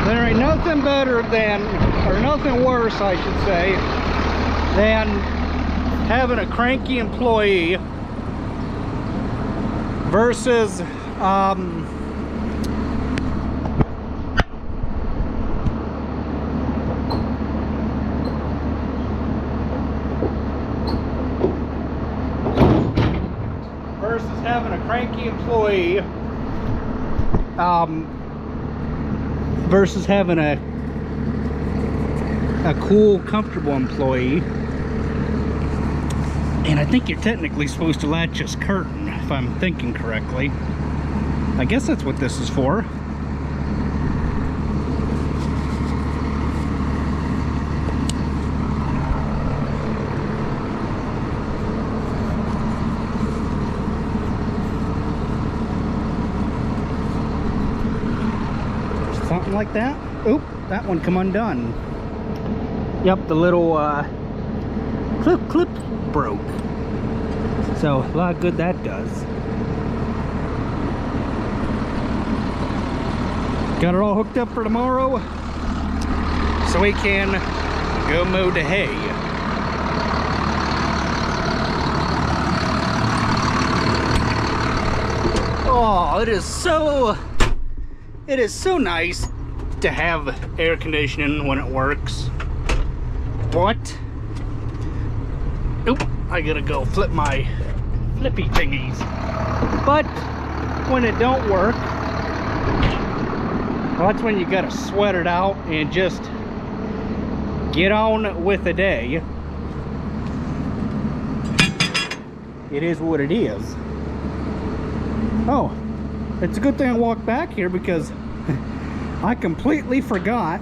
There ain't nothing better than, or nothing worse I should say, than having a cranky employee versus having a cranky employee versus having a cool, comfortable employee. And I think you're technically supposed to latch this curtain, if I'm thinking correctly. I guess that's what this is for. Something like that. Oop, that one come undone. Yep, the little clip broke. So a lot of good that does. Got it all hooked up for tomorrow so we can go mow the hay. Oh, it is so nice to have air conditioning when it works. But oop, I gotta go flip my flippy thingies. But when it don't work, well, that's when you gotta sweat it out and just get on with the day. It is what it is. Oh, it's a good thing I walked back here because I completely forgot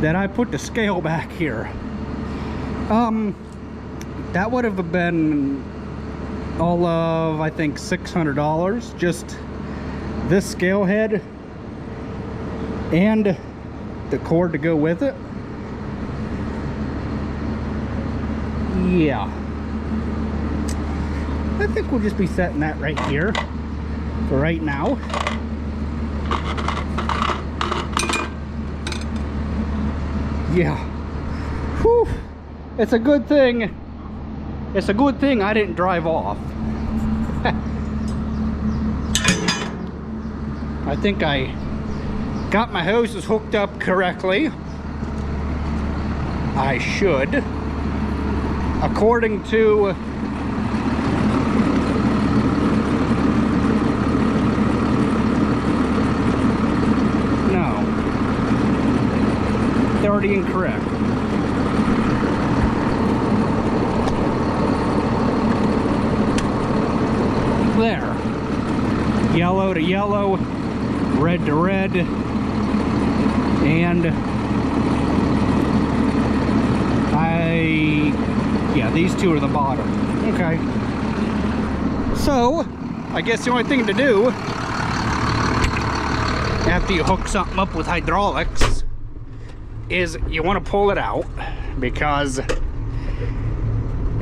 that I put the scale back here. That would have been all of, I think, $600, just this scale head and the cord to go with it. Yeah, I think we'll just be setting that right here for right now. Yeah. Whew. It's a good thing. It's a good thing I didn't drive off. I think I got my hoses hooked up correctly. I should. According to already incorrect. There. Yellow to yellow, red to red, and yeah, these two are the bottom. Okay. So, I guess the only thing to do after you hook something up with hydraulics is you want to pull it out, because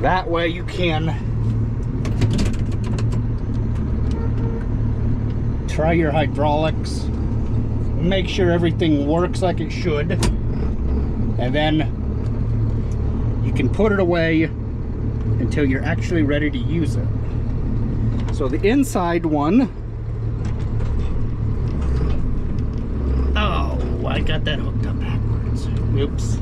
that way you can try your hydraulics, make sure everything works like it should, and then you can put it away until you're actually ready to use it. So the inside one, oh, I got that hooked up backwards. Oops.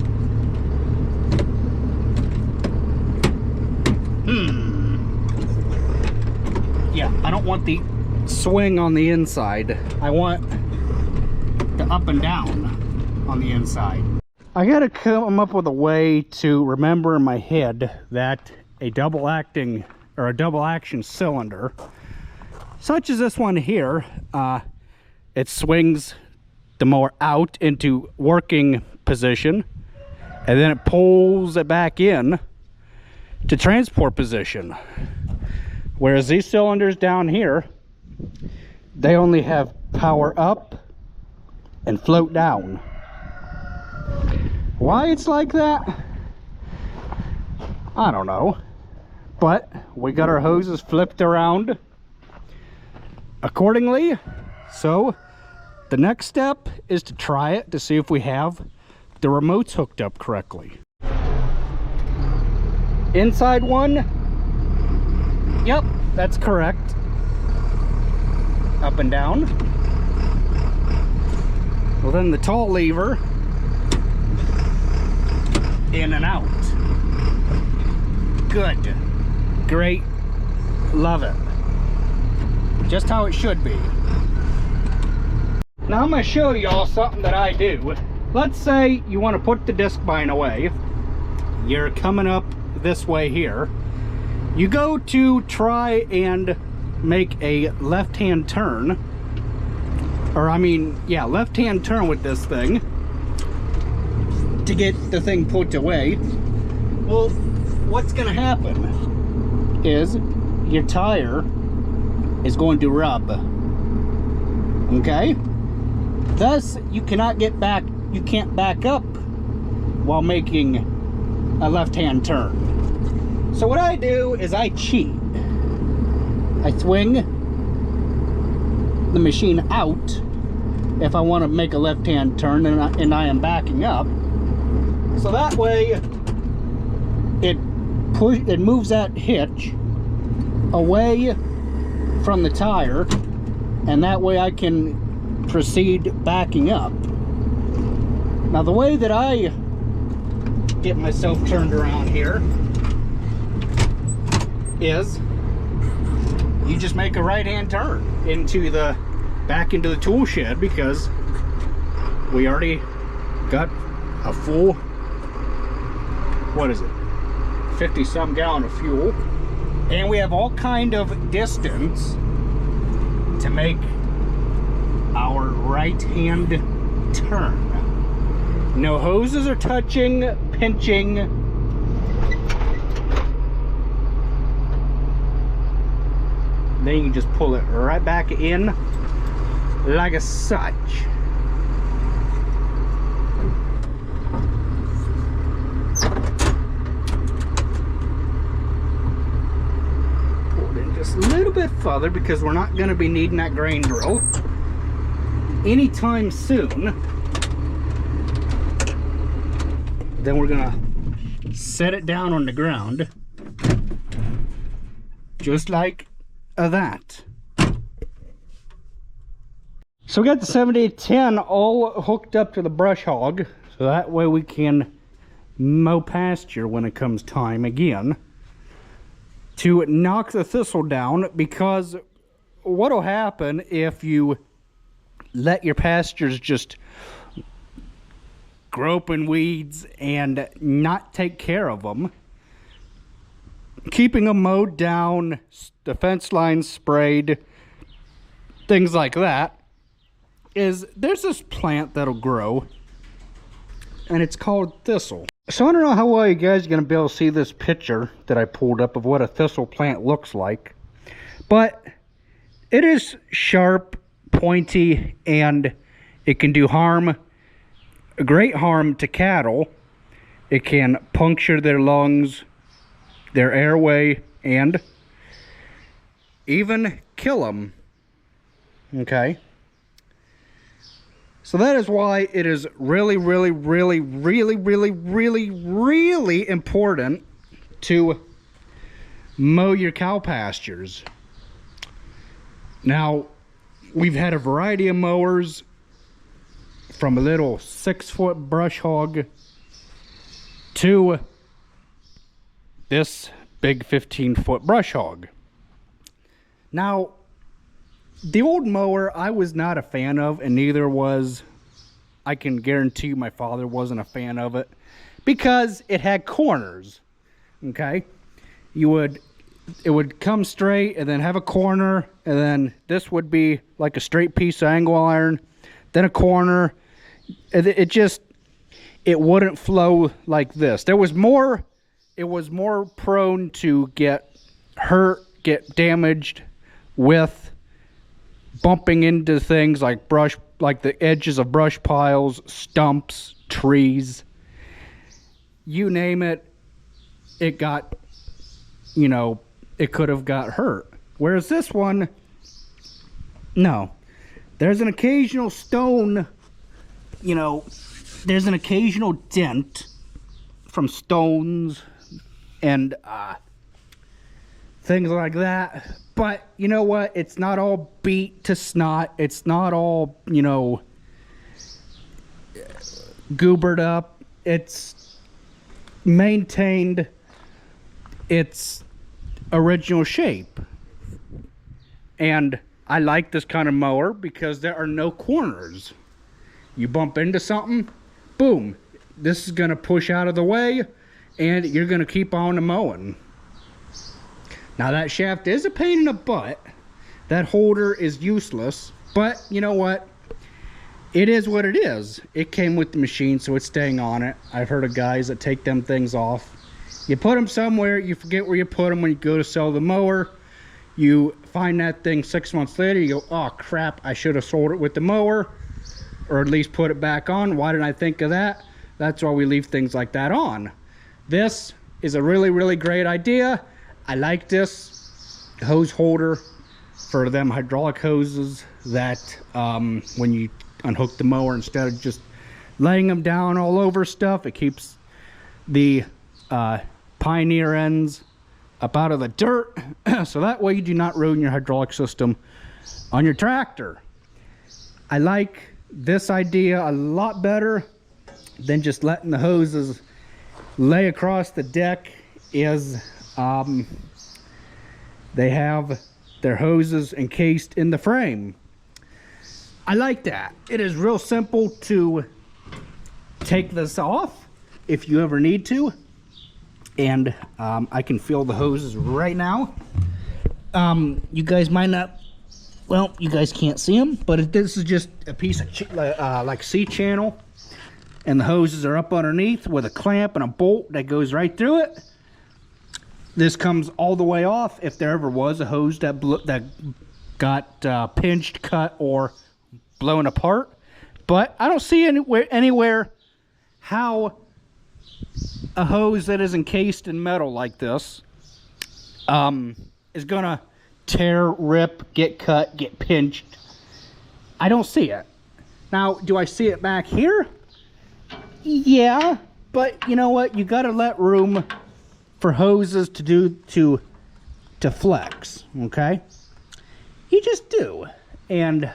Yeah, I don't want the swing on the inside. I want the up and down on the inside. I gotta come up with a way to remember in my head that a double action cylinder, such as this one here, it swings the mower out into working position, and then it pulls it back in to transport position. Whereas these cylinders down here, they only have power up and float down. Why it's like that, I don't know. But we got our hoses flipped around accordingly, so The next step is to try it to see if we have the remotes hooked up correctly. Inside one. Yep, that's correct. Up and down. Well, then the tall lever. In and out. Good. Great. Love it. Just how it should be. Now I'm going to show y'all something that I do. Let's say you want to put the disc bind away. You're coming up this way here. You go to try and make a left-hand turn. Or I mean, yeah, left-hand turn with this thing to get the thing put away. Well, what's going to happen is your tire is going to rub. Okay? Thus, you cannot get back, you can't back up while making a left-hand turn. So what I do is I cheat. I swing the machine out if I want to make a left-hand turn and I am backing up. So that way it moves that hitch away from the tire, and that way I can proceed backing up. Now the way that I get myself turned around here is you just make a right-hand turn back into the tool shed, because we already got a full, what is it, 50-some gallon of fuel, and we have all kind of distance to make our right-hand turn. No hoses are touching, pinching. Then you can just pull it right back in like such. Pull it in just a little bit further, because we're not going to be needing that grain drill anytime soon. Then we're gonna set it down on the ground just like that. So we got the 7810 all hooked up to the brush hog, so that way we can mow pasture when it comes time again to knock the thistle down. Because what'll happen if you let your pastures just grow up in weeds and not take care of them, keeping them mowed down, the fence lines sprayed, things like that, is there's this plant that'll grow, and it's called thistle. So I don't know how well you guys are going to be able to see this picture that I pulled up of what a thistle plant looks like, but it is sharp, pointy, and it can do harm, great harm to cattle. It can puncture their lungs, their airway, and even kill them. Okay, so that is why it is really important to mow your cow pastures. Now, we've had a variety of mowers, from a little 6-foot brush hog to this big 15-foot brush hog. Now, the old mower I was not a fan of, and neither was, I can guarantee you, my father wasn't a fan of it, because it had corners. Okay, it would come straight and then have a corner, and then this would be like a straight piece of angle iron, then a corner. It wouldn't flow like this. It was more prone to get hurt, get damaged with bumping into things like brush, like the edges of brush piles, stumps, trees, you name it. It got, it could have got hurt. Whereas this one, no, There's an occasional stone, you know, there's an occasional dent from stones and things like that. But you know what? It's not all beat to snot. It's not all, you know, goobered up. It's maintained its original shape. And I like this kind of mower because there are no corners. You bump into something, boom, this is going to push out of the way and you're going to keep on mowing. Now that shaft is a pain in the butt. That holder is useless, but you know what? It is what it is. It came with the machine, so it's staying on it. I've heard of guys that take them things off. You put them somewhere, you forget where you put them when you go to sell the mower. You find that thing 6 months later, you go, oh crap, I should have sold it with the mower, or at least put it back on. Why didn't I think of that? That's why we leave things like that on. This is a really, really great idea. I like this hose holder for them hydraulic hoses that when you unhook the mower, instead of just laying them down all over stuff, it keeps the pioneer ends up out of the dirt, so that way you do not ruin your hydraulic system on your tractor. I like this idea a lot better than just letting the hoses lay across the deck. Is they have their hoses encased in the frame. I like that. It is real simple to take this off if you ever need to. And I can feel the hoses right now. You guys might not, well, you guys can't see them, but this is just a piece of like C-channel, and the hoses are up underneath with a clamp and a bolt that goes right through it. This comes all the way off if there ever was a hose that got pinched, cut, or blown apart. But I don't see anywhere how a hose that is encased in metal like this is gonna tear, rip, get cut, get pinched. I don't see it. Now, do I see it back here? Yeah, but you know what? You gotta let room for hoses to flex, okay? You just do. And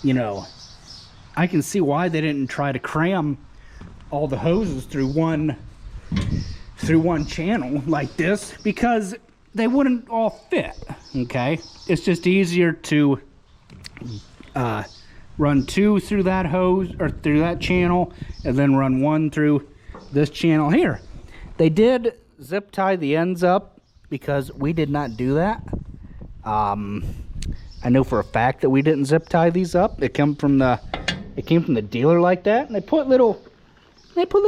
you know, I can see why they didn't try to cram all the hoses through one channel like this, because they wouldn't all fit. Okay, it's just easier to run two through that hose or through that channel, and then run one through this channel here. They did zip tie the ends up because we did not do that. I know for a fact that we didn't zip tie these up. It came from the dealer like that, and they put little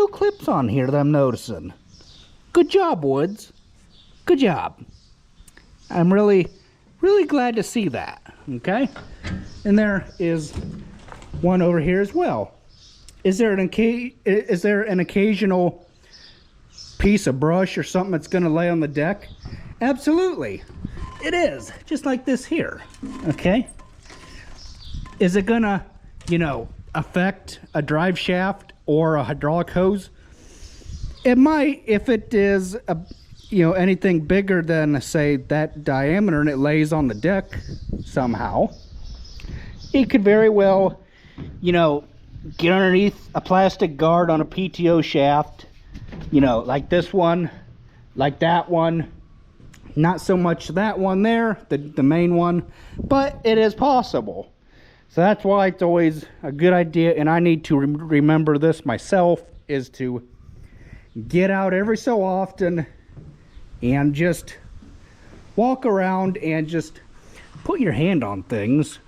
clips on here that I'm noticing. Good job, Woods. Good job. I'm really, really glad to see that. Okay, and there is one over here as well. Is there an occasional piece of brush or something that's going to lay on the deck? Absolutely, it is. Just like this here. Okay. Is it gonna, you know, affect a drive shaft or a hydraulic hose? It might, if it is a, you know, anything bigger than, say, that diameter, and it lays on the deck somehow. It could very well, you know, get underneath a plastic guard on a PTO shaft, you know, like this one, like that one. Not so much that one there, the main one, but it is possible. So that's why it's always a good idea, and I need to remember this myself, is to get out every so often and just walk around and just put your hand on things.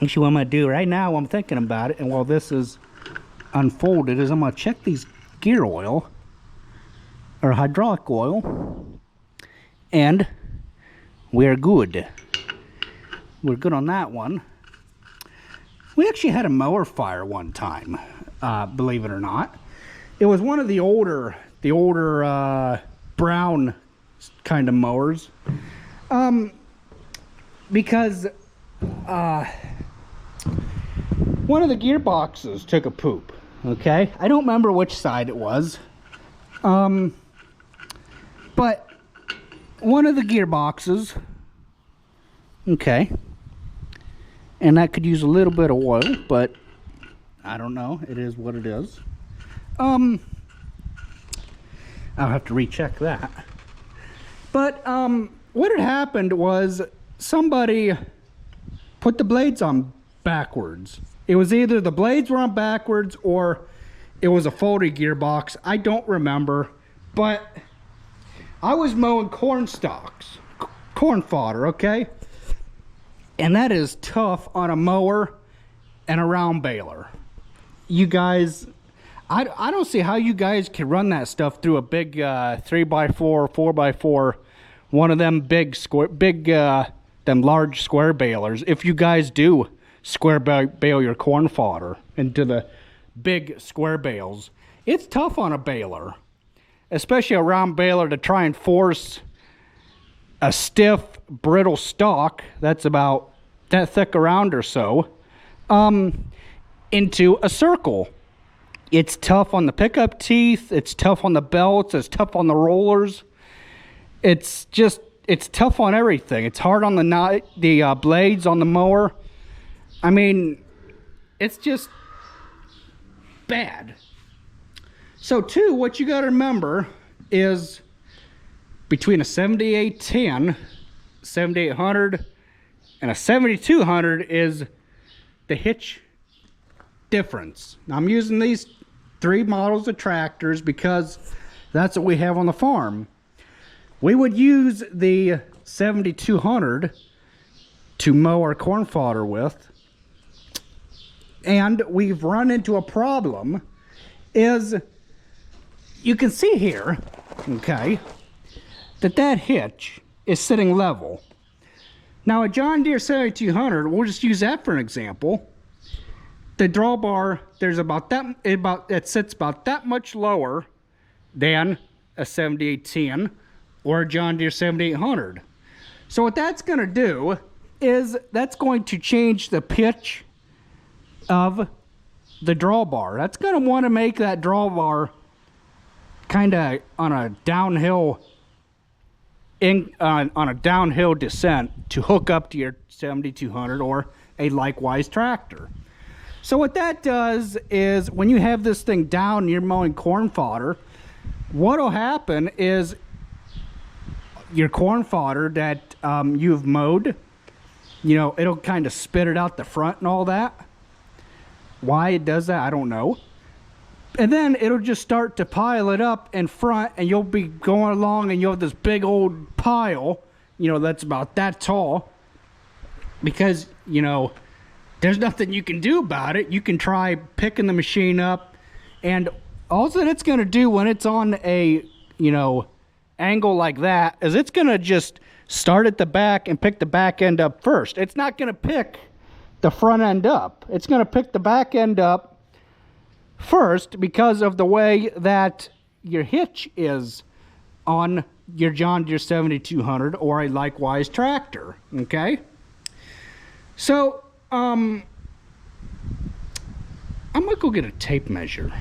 Actually, what I'm going to do right now, I'm thinking about it, and while this is unfolded, is I'm going to check these gear oil, or hydraulic oil, and we're good. We're good on that one. We actually had a mower fire one time, believe it or not. It was one of the older brown kind of mowers, because one of the gearboxes took a poop. Okay, I don't remember which side it was. But one of the gearboxes, okay, and that could use a little bit of oil, but I don't know, it is what it is. I'll have to recheck that. But what had happened was somebody put the blades on backwards. It was either the blades were on backwards or it was a faulty gearbox. I don't remember, but I was mowing corn stalks, corn fodder, okay? And that is tough on a mower and a round baler. You guys, I don't see how you guys can run that stuff through a big 3x4, 4x4, one of them big square, them large square balers. If you guys do square bale your corn fodder into the big square bales, it's tough on a baler, especially a round baler, to try and force a stiff, brittle stalk that's about that thick around or so into a circle. It's tough on the pickup teeth, it's tough on the belts, it's tough on the rollers. It's tough on everything. It's hard on the blades on the mower. I mean, it's just bad. So too, what you got to remember is between a 7810, 7800, and a 7200 is the hitch difference. Now, I'm using these three models of tractors because that's what we have on the farm. We would use the 7200 to mow our corn fodder with, and we've run into a problem. Is you can see here, okay, that hitch is sitting level. Now a John Deere 7200, we'll just use that for an example. The drawbar, there's it sits about that much lower than a 7810 or a John Deere 7800. So what that's going to do is that's going to change the pitch of the drawbar. That's going to want to make that drawbar kind of on a downhill on a downhill descent to hook up to your 7200 or a likewise tractor. So what that does is when you have this thing down and you're mowing corn fodder, what'll happen is your corn fodder that you've mowed, you know, it'll kind of spit it out the front and all that. Why it does that, I don't know. And then it'll just start to pile it up in front, and you'll be going along and you'll have this big old pile, you know, that's about that tall, because, you know, there's nothing you can do about it. You can try picking the machine up, and all that it's going to do when it's on a, you know, angle like that is it's going to just start at the back and pick the back end up first. It's not going to pick the front end up. It's going to pick the back end up first because of the way that your hitch is on your John Deere 7200 or a likewise tractor. Okay, so I'm gonna go get a tape measure.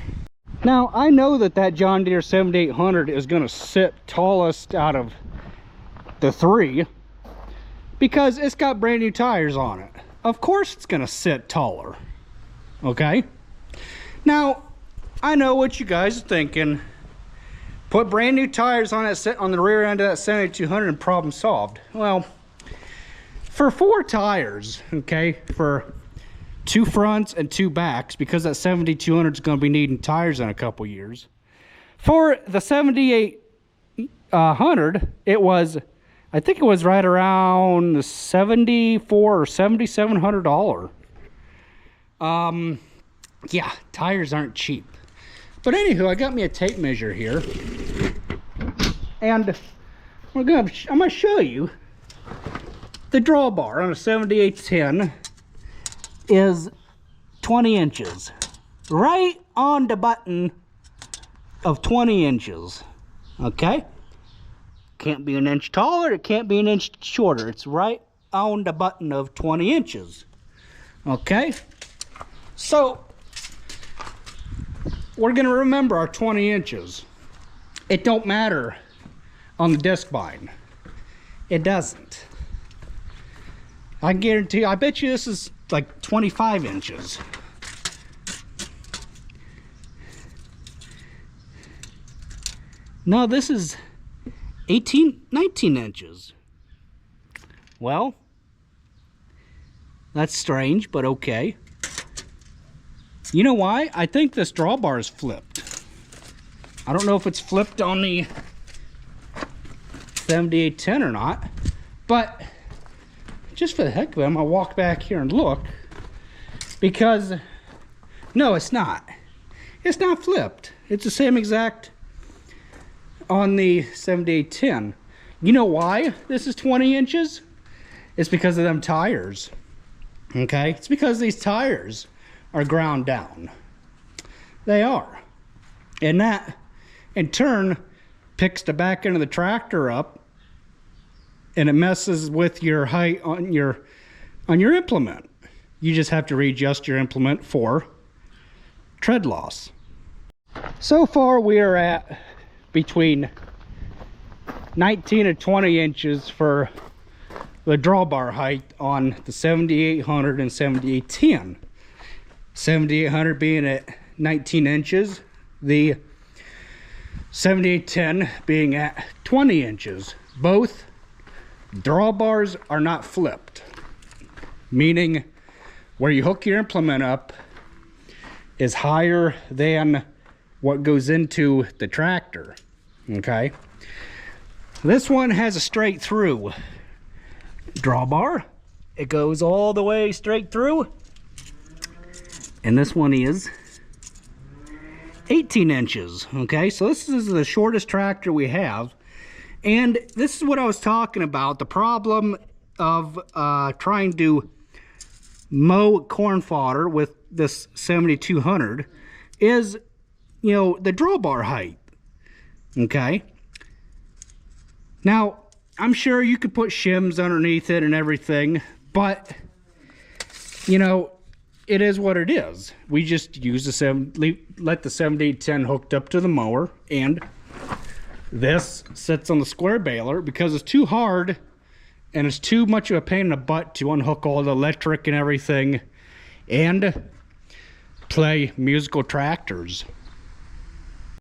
Now I know that John Deere 7800 is gonna sit tallest out of the three because it's got brand new tires on it. Of course it's gonna sit taller. Okay, now I know what you guys are thinking. Put brand new tires on it, sit on the rear end of that 7200 and problem solved. Well, for 4 tires, okay, for 2 fronts and 2 backs, because that 7200 is going to be needing tires in a couple years. For the 7800, it was, I think it was right around the $7,400 or $7,700. Yeah, tires aren't cheap. But anywho, I got me a tape measure here, and I'm gonna show you the drawbar on a 7810 is 20 inches, right on the button of 20 inches. Okay, can't be an inch taller, it can't be an inch shorter. It's right on the button of 20 inches. Okay, so we're gonna remember our 20 inches. It don't matter on the disc bind. It doesn't. I guarantee, I bet you this is like 25 inches. No, this is 19 inches. Well, that's strange, but okay. You know why? I think this drawbar is flipped. I don't know if it's flipped on the 7810 or not, but just for the heck of it, I'm gonna walk back here and look, because no, it's not. It's not flipped. It's the same exact on the 7810. You know why this is 20 inches? It's because of them tires. Okay, it's because these tires are ground down. They are. And that in turn picks the back end of the tractor up, and it messes with your height on your implement. You just have to readjust your implement for tread loss. So far we are at between 19 and 20 inches for the drawbar height on the 7800 and 7810. 7800 being at 19 inches, the 7810 being at 20 inches. Both drawbars are not flipped, meaning where you hook your implement up is higher than what goes into the tractor. Okay, this one has a straight through drawbar. It goes all the way straight through, and this one is 18 inches. Okay, so this is the shortest tractor we have, and this is what I was talking about. The problem of trying to mow corn fodder with this 7200 is, you know, the drawbar height. Okay, now I'm sure you could put shims underneath it and everything, but you know, it is what it is. We just use the let the 7810 hooked up to the mower, and this sits on the square baler because it's too hard and it's too much of a pain in the butt to unhook all the electric and everything and play musical tractors.